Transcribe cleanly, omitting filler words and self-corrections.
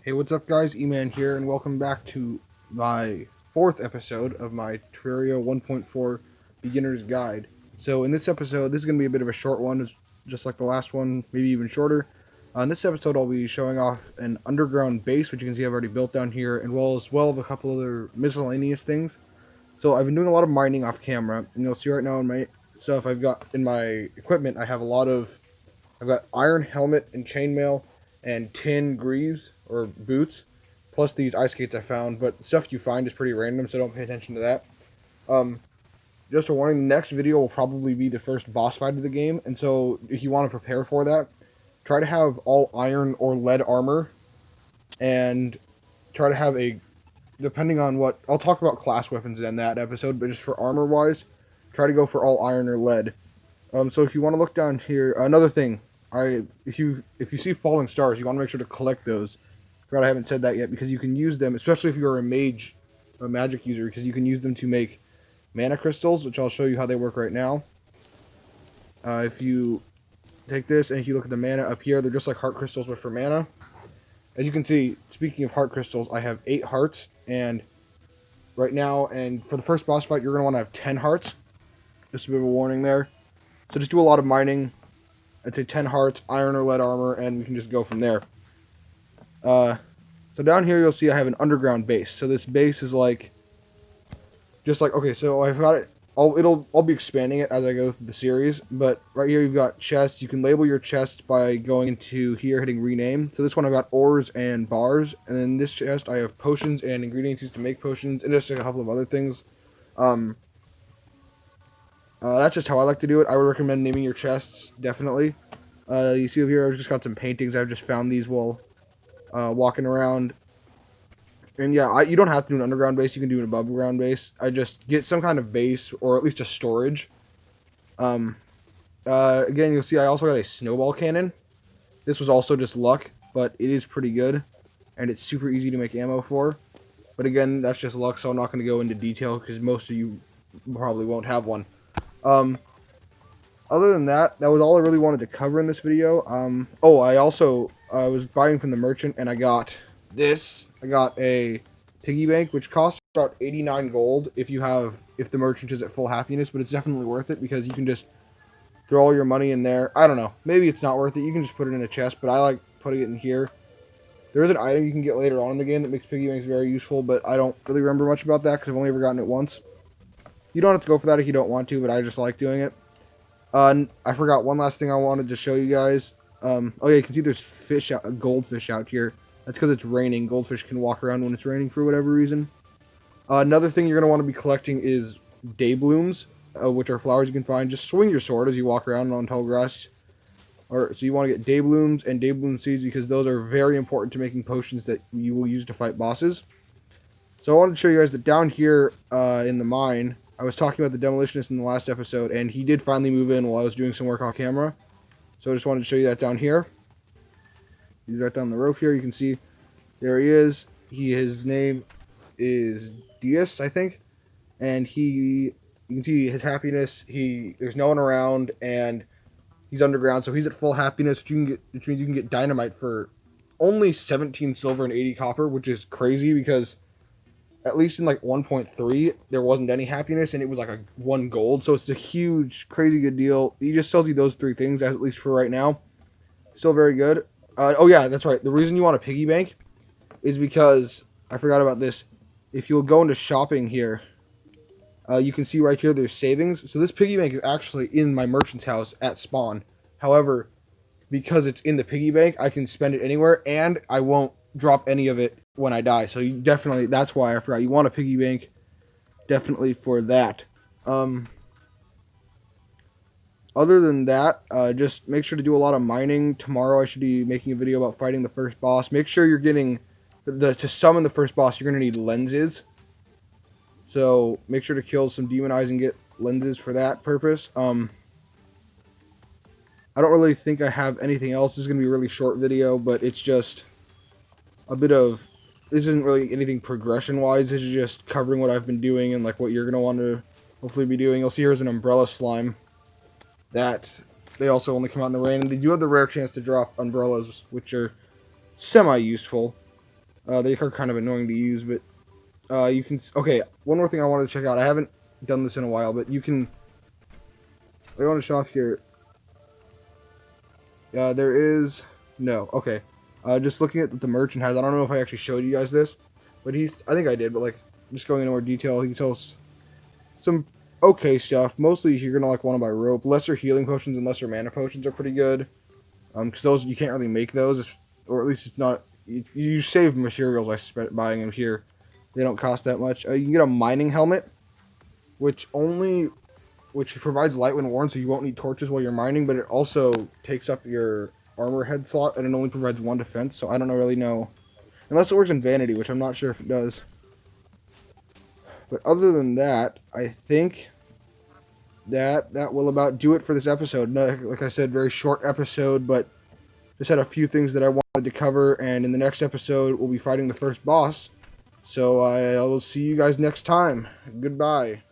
Hey, what's up guys? E-Man here, and welcome back to my fourth episode of my Terraria 1.4 Beginner's Guide. So in this episode, this is going to be a bit of a short one, just like the last one, maybe even shorter. In this episode, I'll be showing off an underground base, which you can see I've already built down here, and as well as a couple other miscellaneous things. So I've been doing a lot of mining off camera, and you'll see right now in my stuff I've got in my equipment, I've got iron helmet and chainmail and tin greaves or boots, plus these ice skates I found. But stuff you find is pretty random, so don't pay attention to that. Um, just a warning: the next video will probably be the first boss fight of the game, and so if you want to prepare for that, try to have all iron or lead armor, and try to have depending on what I'll talk about class weapons in that episode, but just for armor wise, try to go for all iron or lead. So if you want to look down here, another thing, if you see falling stars, you want to make sure to collect those. God, I haven't said that yet, because you can use them, especially if you're a magic user, because you can use them to make mana crystals, which I'll show you how they work right now. If you take this and if you look at the mana up here, they're just like heart crystals, but for mana. As you can see, speaking of heart crystals, I have 8 hearts, and right now, and for the first boss fight, you're going to want to have 10 hearts. Just a bit of a warning there. So just do a lot of mining. I'd say 10 hearts, iron or lead armor, and we can just go from there. So down here you'll see I have an underground base. So this base is okay, so I've got it. I'll be expanding it as I go through the series, but right here you've got chests. You can label your chest by going into here, hitting rename. So this one I've got ores and bars, and then this chest I have potions and ingredients used to make potions, and just a couple of other things. That's just how I like to do it. I would recommend naming your chests, definitely. You see over here, I've just got some paintings. I've just found these while walking around. And yeah, you don't have to do an underground base. You can do an above ground base. I just get some kind of base, or at least a storage. Again, you'll see I also got a snowball cannon. This was also just luck, but it is pretty good. And it's super easy to make ammo for. But again, that's just luck, so I'm not going to go into detail, because most of you probably won't have one. Other than that, that was all I really wanted to cover in this video. I was buying from the merchant, and I got this. I got a Piggy Bank, which costs about 89 gold if the merchant is at full happiness, but it's definitely worth it, because you can just throw all your money in there. I don't know. Maybe it's not worth it. You can just put it in a chest, but I like putting it in here. There is an item you can get later on in the game that makes Piggy Banks very useful, but I don't really remember much about that, because I've only ever gotten it once. You don't have to go for that if you don't want to, but I just like doing it. I forgot one last thing I wanted to show you guys. Oh yeah, you can see there's goldfish out here. That's because it's raining. Goldfish can walk around when it's raining for whatever reason. Another thing you're going to want to be collecting is day blooms, which are flowers you can find. Just swing your sword as you walk around on tall grass. So you want to get day blooms and day bloom seeds, because those are very important to making potions that you will use to fight bosses. So I wanted to show you guys that down here in the mine, I was talking about the demolitionist in the last episode, and he did finally move in while I was doing some work off camera. So I just wanted to show you that down here. He's right down the rope here. You can see there he is. His name is Diaz, I think. And you can see his happiness. There's no one around, and he's underground, so he's at full happiness, which means you can get dynamite for only 17 silver and 80 copper, which is crazy, because at least in like 1.3, there wasn't any happiness, and it was like 1 gold, so it's a huge, crazy good deal. He just sells you those 3 things, at least for right now. Still very good. Oh yeah, that's right. The reason you want a piggy bank is because, I forgot about this, if you'll go into shopping here, you can see right here there's savings. So this piggy bank is actually in my merchant's house at spawn. However, because it's in the piggy bank, I can spend it anywhere, and I won't drop any of it when I die. So that's why I forgot. You want a piggy bank, definitely for that. Other than that, just make sure to do a lot of mining. Tomorrow I should be making a video about fighting the first boss. Make sure you're getting, to summon the first boss, you're going to need lenses. So make sure to kill some demon eyes and get lenses for that purpose. I don't really think I have anything else. This is going to be a really short video, but it's just this isn't really anything progression-wise. This is just covering what I've been doing and like what you're going to want to hopefully be doing. You'll see here's an umbrella slime. They also only come out in the rain, and they do have the rare chance to drop umbrellas, which are semi-useful. They are kind of annoying to use, but you can. Okay, one more thing I wanted to check out. I haven't done this in a while, but you can. I want to show off here. There is no. Okay. Just looking at what the merchant has. I don't know if I actually showed you guys this, but I think I did. But like, just going into more detail, he tells some okay stuff. Mostly, you're gonna like want to buy rope. Lesser healing potions and lesser mana potions are pretty good. Because those you can't really make those, or at least it's not. You save materials by buying them here. They don't cost that much. You can get a mining helmet, which provides light when worn, so you won't need torches while you're mining. But it also takes up your armor head slot, and it only provides 1 defense. So I don't really know, unless it works in vanity, which I'm not sure if it does. But other than that, I think that will about do it for this episode. Like I said, very short episode, but just had a few things that I wanted to cover, and in the next episode, we'll be fighting the first boss. So I will see you guys next time. Goodbye.